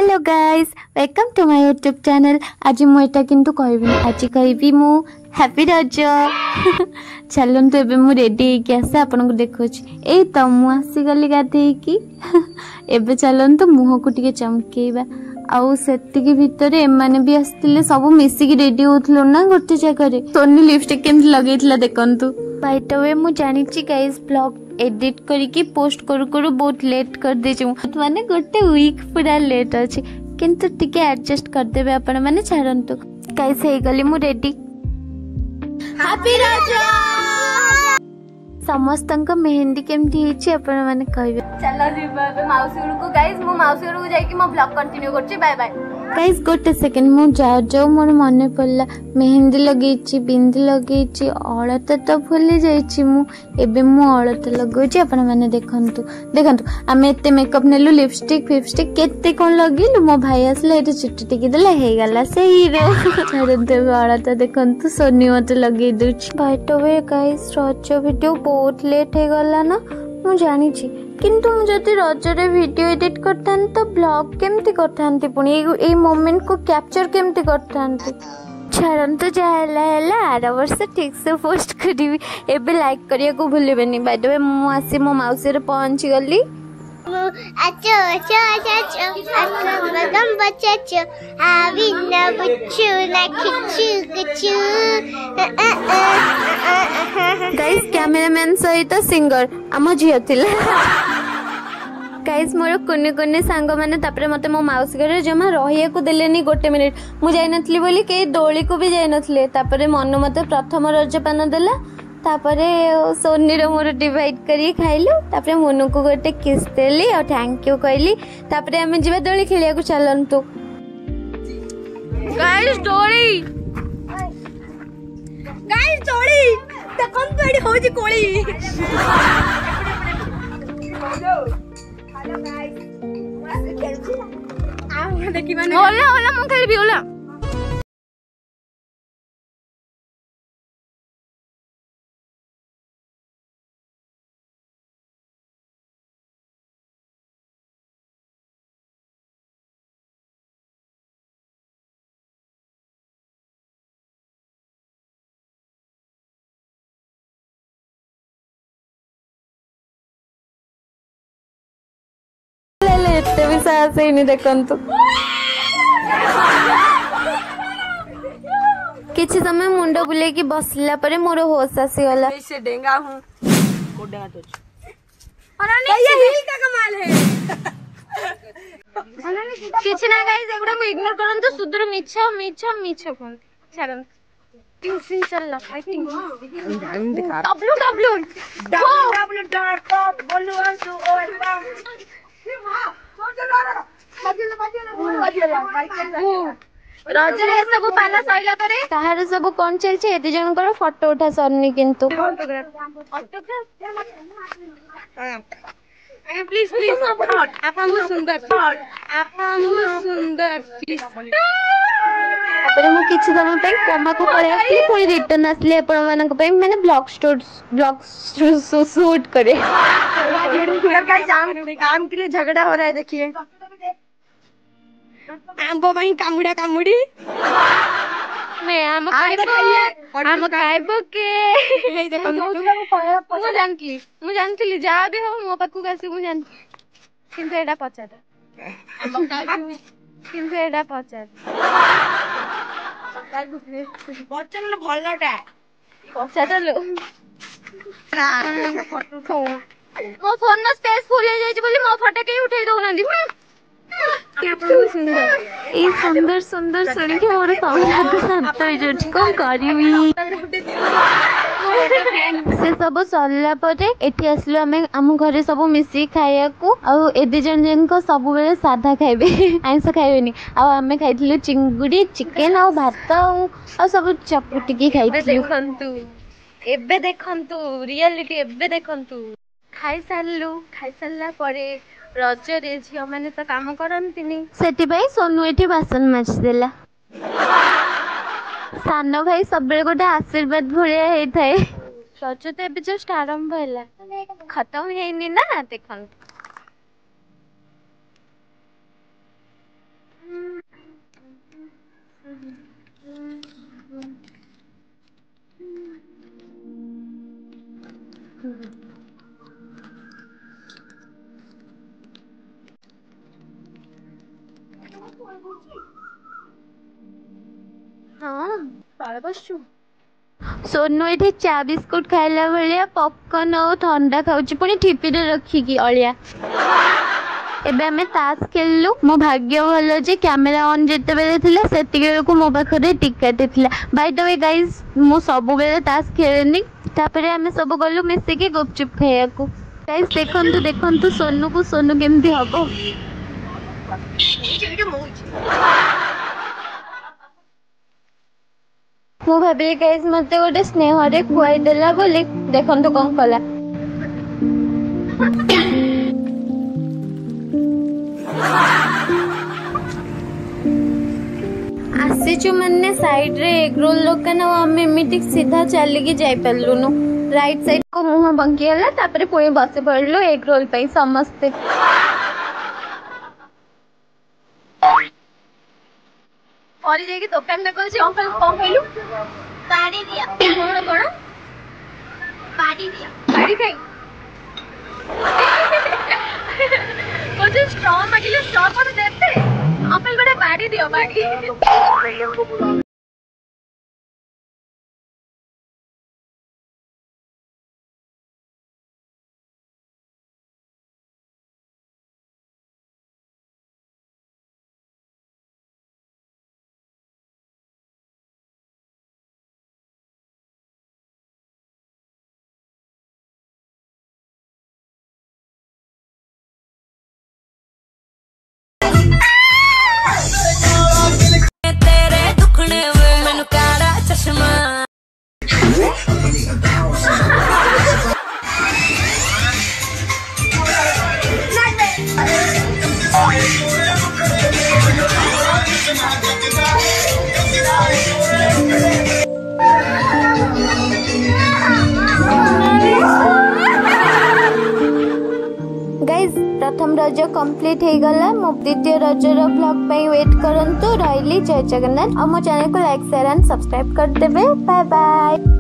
Hello guys welcome to my YouTube channel. आज मुझे किंतु कहबी आज कहबी मु हैप्पी रज। चलतु एबे मु रेडी होके आसे आपन को देखौछि। एई त मु आसी गली गाधे की एबे चलतु मुह को टिके चमकेबा आउ सेतिकी भितरे एमाने भी आस्तिले सब मिसिकी रेडी होथलो ना गोटे जगह। सोनी लिपस्टिक केमति लगेइथला देखंतु। बाय द वे मु जानि छि गाइस ब्लॉग एडिट करके पोस्ट करू करू बहुत लेट कर दे माने गोटे वीक पूरा लेट अच्छे किंतु टिके एडजस्ट कर देबे आपण माने छाड़ंतु। गाइस हे गली मु रेडी। हैप्पी रजा समस्तंक मेहंदी केमती हिची आपण माने कहबे। चलो जीवा माउसी को गाइस मु माउसी को जाई कि मो ब्लॉग कंटिन्यू करछि। Bye bye guys. गोटे सेकंड मु जाओ जाओ मोर मने पड़ला मेहंदी लगेछि बिंदी लगेछि अलता तो भूली जाइछि मु। एबे मु अलता लगोछि आपण माने देखंतु देखंतु आमे एते मेकअप नेलु लिपस्टिक फिपस्टिक केते कोन लगिलु मो भाई आसले एते चुट्टी टिकी देला हे गला से हीरो। छाड़ते अलता देखंतु सोनी मते लगे दुछि। बाय द वे गाइस रज वीडियो बहुत लेट हे गला ना मु जानि छी किंतु मु जति रजरे वीडियो एडिट करथान तो ब्लॉग केमती करथानती पुनी ए मोमेंट को कैप्चर केमती करथानती। छाड़ंतु जाला हैला आर वर्ष ठीक से पोस्ट करिवि। एबे लाइक करिया को भूलिबेनी। बाय द वे मु आसी मो माउसी रे पहुंच गली। अच्छा अच्छा अच्छा अच्छा बदम बच्चा आवी न बच्चू ना खिचू खिचू। गाइस कैमरामैन सहित सिंगर आम झियो थिले। गाइस मोर कुने कुने सांग माने तापरे मते मो माउस घरे जमा रहिया को देलेनी गोटे मिनिट मु जाई नथली बोली के दोली को भी जाई नथले। तापरे मन मते प्रथम रजपान देला तापरे सोनी रो मोर डिवाइड करी खाइलु। तापरे मोनू को गोटे किस देली और थैंक यू कहली। तापरे हमें जीवा दोली खेलिया को चलंतु। गाइस दोली देखन तो एडी होजी कोली। हेलो गाइस वासे खेलछि आ देखि माने ओला ओला मु खेलबी ओला। एते भी साहस ही नहीं देखंतु। किछि समय मुंडो बुले की बसला परे मोर होश आसी गला। ऐसे डेंगा हूं को डेंगा तो अरे ये हिल का कमाल है। किछि ना गाइस एगुडा को इग्नोर करंतु सुदर मिछो मिछो मिछो कोन छाड़न ट्यूशन चल fighting W W W dot बोलू आंसू ओए रजरे सब पाना सइला परे कहार सब कोन चल छे एते जन कर फोटो उठा सरनी किंतु ऑटोग्राफ प्लीज प्लीज आपन सुंदर प्लीज। तापरे मु किछि समय पे कोमा को पळे आसी पुनी रिटर्न आसले आपण मानक पे माने ब्लॉग शूट करे। काम के लिए झगड़ा हो रहा है देखिए। आंबो भाई कामुड़ा कामुड़ी मैं आम खाइबो के देखो मु जानथली जा भी हो मो पाकू आसी मु जान किंतु एडा पचार किंतु एडा पचार बचन भलटा पचार लो फोटो मो फोन न स्पेस फुल हो जाई बोली मो फोटो के उठाई दो ना दी सुंदर सुंदर सुन के मोर साउंड शांत हो जाउछ कोन करबी। से सब सरला परे एठी आसलो हमें हम घरे सब मिसी खाया को आ एदे जन जन को सब बेले सादा खाइबे आइंस खाइबेनी आ हमें खाइथिलु चिंगुडी चिकन आ भात आ सब चपटी की खाइथिलु। देखंतु रियलिटी एबे देखंतु खाई सारला परे रजरे झियो माने तो काम करंतिनी सेति भाई सोनू एठी बासन माछ देला। सानो भाई सब बेले गोटे आशीर्वाद भलिया हेई थाए। रज तो एबे जस्ट आरंभ हैला खत्म हेइनी ना देखंतु। सोनू ये चा बिस्कुट खाइला भाया पॉपकॉर्न और ठंडा खाऊची पुणी ठिपी रखिकी अलिया एबे हमें ताश खेललु मो भाग्य भल जे कैमेरा ऑन जेते बेले थिला सेति बेले मो पाखरे टिकट थिला बाय द वे गाइस मो सब बेले ताश खेलेनी तापरे हमें सब गलु मिसे के गुपचुप खाया को गाइस देखंतु देखंतु सोनू को सोनू केमती हबो मु भाबे गाइस मते गोटे स्नेह रे खुआई देला बोली देखंतु कोन कला आसीचु मन्ने साइड रे एग रोल दुकान आम एमती सीधा चलिकी जाई पारलुनु राइट साइड को मुह बंकीगला तापरे पुणी बस पड़लु एग रोल पे समस्ते और ये दुकान में कौन अंकल कौन कहलु पाड़ी दिया कौन कौन पाड़ी दिया पाड़ी खाई मुझे स्ट्रॉ मांगिले स्ट्रॉ पर देते अंकल गोटे पाड़ी दियो पाड़ी प्रथम रज कंप्लीट हो गला मो द्वितीय रजर ब्लॉग पे वेट करंतु रही जय जगन्नाथ और मो चैनल को लाइक शेयर एंड सब्सक्राइब कर देबे बाय बाय।